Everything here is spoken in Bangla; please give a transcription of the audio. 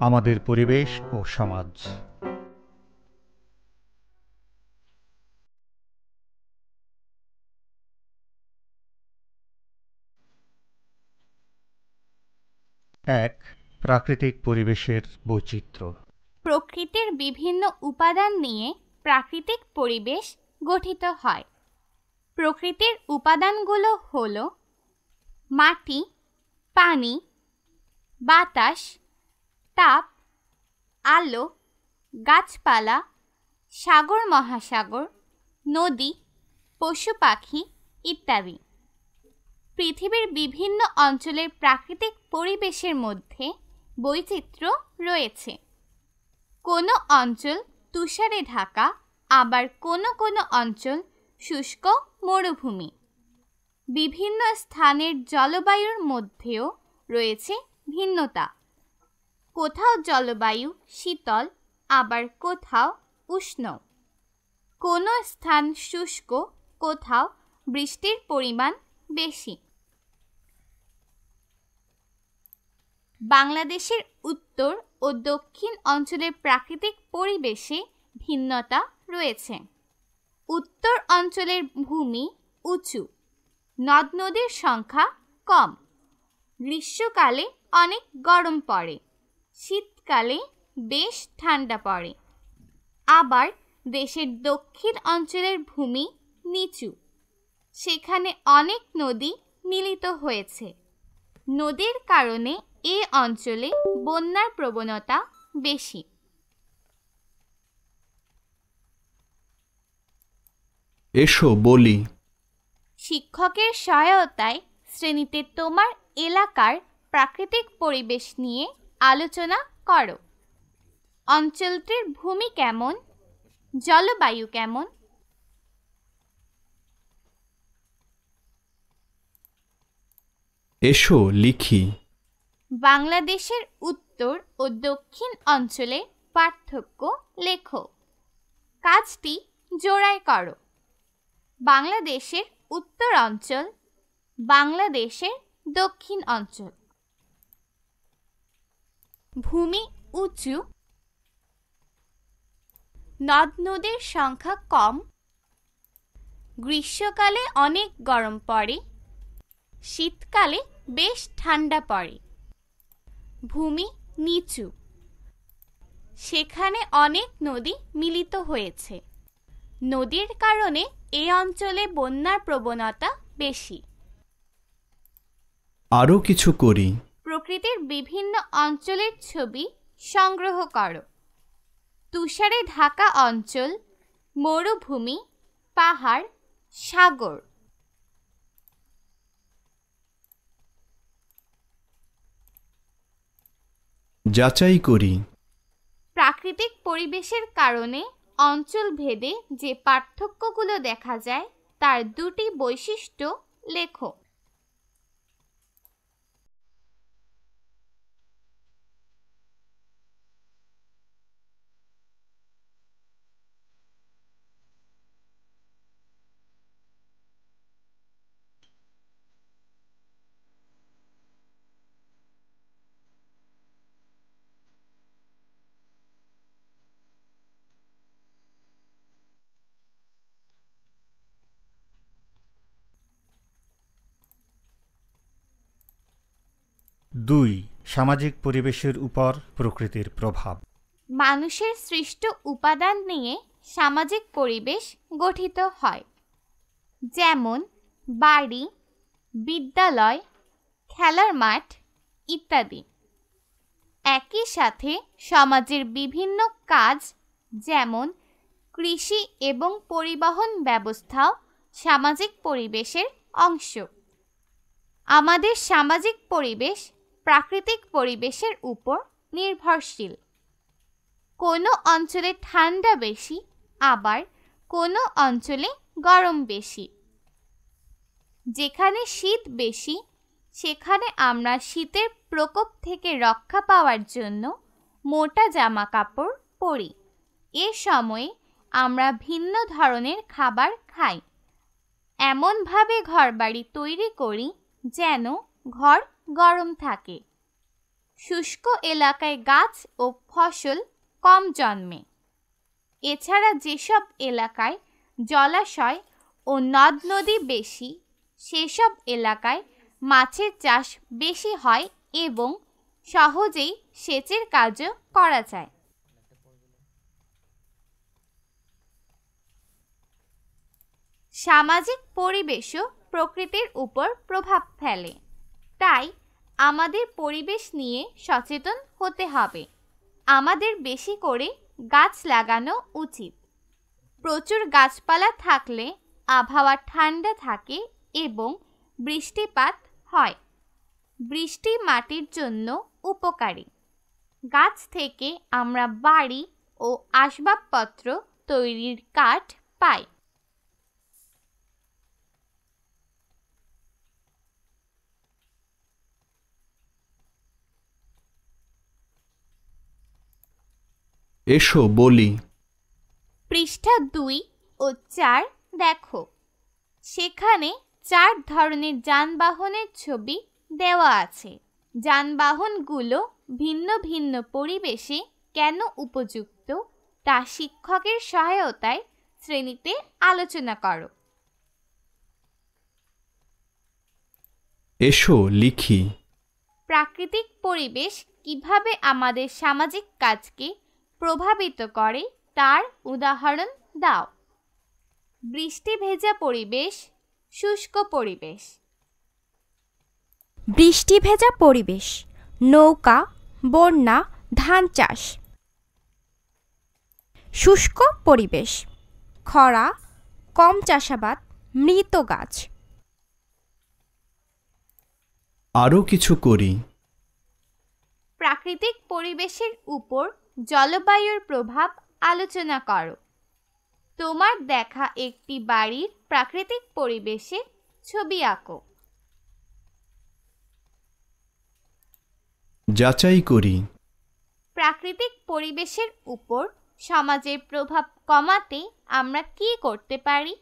আমাদের পরিবেশ ও সমাজ। এক, প্রাকৃতিক পরিবেশের বৈচিত্র্য। প্রকৃতির বিভিন্ন উপাদান নিয়ে প্রাকৃতিক পরিবেশ গঠিত হয়। প্রকৃতির উপাদানগুলো হল মাটি, পানি, বাতাস, তাপ, আলো, গাছপালা, সাগর মহাসাগর, নদী, পশু পাখি ইত্যাদি। পৃথিবীর বিভিন্ন অঞ্চলের প্রাকৃতিক পরিবেশের মধ্যে বৈচিত্র্য রয়েছে। কোনো অঞ্চল তুষারে ঢাকা, আবার কোনো কোনো অঞ্চল শুষ্ক মরুভূমি। বিভিন্ন স্থানের জলবায়ুর মধ্যেও রয়েছে ভিন্নতা। কোথাও জলবায়ু শীতল, আবার কোথাও উষ্ণ। কোনো স্থান শুষ্ক, কোথাও বৃষ্টির পরিমাণ বেশি। বাংলাদেশের উত্তর ও দক্ষিণ অঞ্চলের প্রাকৃতিক পরিবেশে ভিন্নতা রয়েছে। উত্তর অঞ্চলের ভূমি উঁচু, নদ নদীর সংখ্যা কম। গ্রীষ্মকালে অনেক গরম পড়ে, শীতকালে বেশ ঠান্ডা পড়ে। আবার দেশের দক্ষিণ অঞ্চলের ভূমি নিচু, সেখানে অনেক নদী মিলিত হয়েছে। নদীর কারণে এ অঞ্চলে বন্যার প্রবণতা বেশি। এসো বলি। শিক্ষকের সহায়তায় শ্রেণীতে তোমার এলাকার প্রাকৃতিক পরিবেশ নিয়ে আলোচনা করো। অঞ্চলটির ভূমি কেমন, জলবায়ু কেমন? এসো লিখি। বাংলাদেশের উত্তর ও দক্ষিণ অঞ্চলে পার্থক্য লেখো। কাজটি জোড়ায় করো। বাংলাদেশের উত্তর অঞ্চল, বাংলাদেশের দক্ষিণ অঞ্চল। ভূমি উঁচু, নদ নদীর সংখ্যা কম। গ্রীষ্মকালে অনেক গরম পড়ে, শীতকালে বেশ ঠান্ডা পড়ে। ভূমি নিচু, সেখানে অনেক নদী মিলিত হয়েছে। নদীর কারণে এই অঞ্চলে বন্যার প্রবণতা বেশি। আরও কিছু করি। প্রকৃতির বিভিন্ন অঞ্চলের ছবি সংগ্রহ করো। তুষারে ঢাকা অঞ্চল, মরুভূমি, পাহাড়, সাগর। যাচাই করি। প্রাকৃতিক পরিবেশের কারণে অঞ্চল ভেদে যে পার্থক্যগুলো দেখা যায় তার দুটি বৈশিষ্ট্য লেখো। দুই, সামাজিক পরিবেশের উপর প্রকৃতির প্রভাব। মানুষের সৃষ্ট উপাদান নিয়ে সামাজিক পরিবেশ গঠিত হয়, যেমন বাড়ি, বিদ্যালয়, খেলার মাঠ ইত্যাদি। একই সাথে সমাজের বিভিন্ন কাজ, যেমন কৃষি এবং পরিবহন ব্যবস্থাও সামাজিক পরিবেশের অংশ। আমাদের সামাজিক পরিবেশ প্রাকৃতিক পরিবেশের উপর নির্ভরশীল। কোনো অঞ্চলে ঠান্ডা বেশি, আবার কোনো অঞ্চলে গরম বেশি। যেখানে শীত বেশি, সেখানে আমরা শীতের প্রকোপ থেকে রক্ষা পাওয়ার জন্য মোটা জামা কাপড় পরি। এ সময়ে আমরা ভিন্ন ধরনের খাবার খাই। এমনভাবে ঘরবাড়ি তৈরি করি যেন ঘর গরম থাকে। শুষ্ক এলাকায় গাছ ও ফসল কম জন্মে। এছাড়া যেসব এলাকায় জলাশয় ও নদ নদী বেশি, সেসব এলাকায় মাছের চাষ বেশি হয় এবং সহজেই সেচের কাজও করা যায়। সামাজিক পরিবেশও প্রকৃতির উপর প্রভাব ফেলে, তাই আমাদের পরিবেশ নিয়ে সচেতন হতে হবে। আমাদের বেশি করে গাছ লাগানো উচিত। প্রচুর গাছপালা থাকলে আবহাওয়া ঠান্ডা থাকে এবং বৃষ্টিপাত হয়। বৃষ্টি মাটির জন্য উপকারী। গাছ থেকে আমরা বাড়ি ও আসবাবপত্র তৈরির কাঠ পাই। এসো বলি। পৃষ্ঠা 2 ও 4 দেখো। সেখানে 4 ধরনের যানবাহনের ছবি দেওয়া আছে। যানবাহনগুলো ভিন্ন ভিন্ন পরিবেশে কেন উপযুক্ত তা শিক্ষকের সহায়তায় শ্রেণীতে আলোচনা করো। এসো লিখি। প্রাকৃতিক পরিবেশ কিভাবে আমাদের সামাজিক কাজকে প্রভাবিত করে তার উদাহরণ দাও। বৃষ্টি ভেজা পরিবেশ, শুষ্ক পরিবেশ। বৃষ্টি ভেজা পরিবেশ, নৌকা, বন্যা, ধান চাষ। শুষ্ক পরিবেশ, খরা, কম চাষাবাদ, মৃত গাছ। আরও কিছু করি। প্রাকৃতিক পরিবেশের উপর জলবায়ুর প্রভাব আলোচনা করো। তোমার দেখা একটি বাড়ির প্রাকৃতিক পরিবেশে ছবি আঁকো। যাচাই করি। প্রাকৃতিক পরিবেশের উপর সমাজের প্রভাব কমাতে আমরা কি করতে পারি?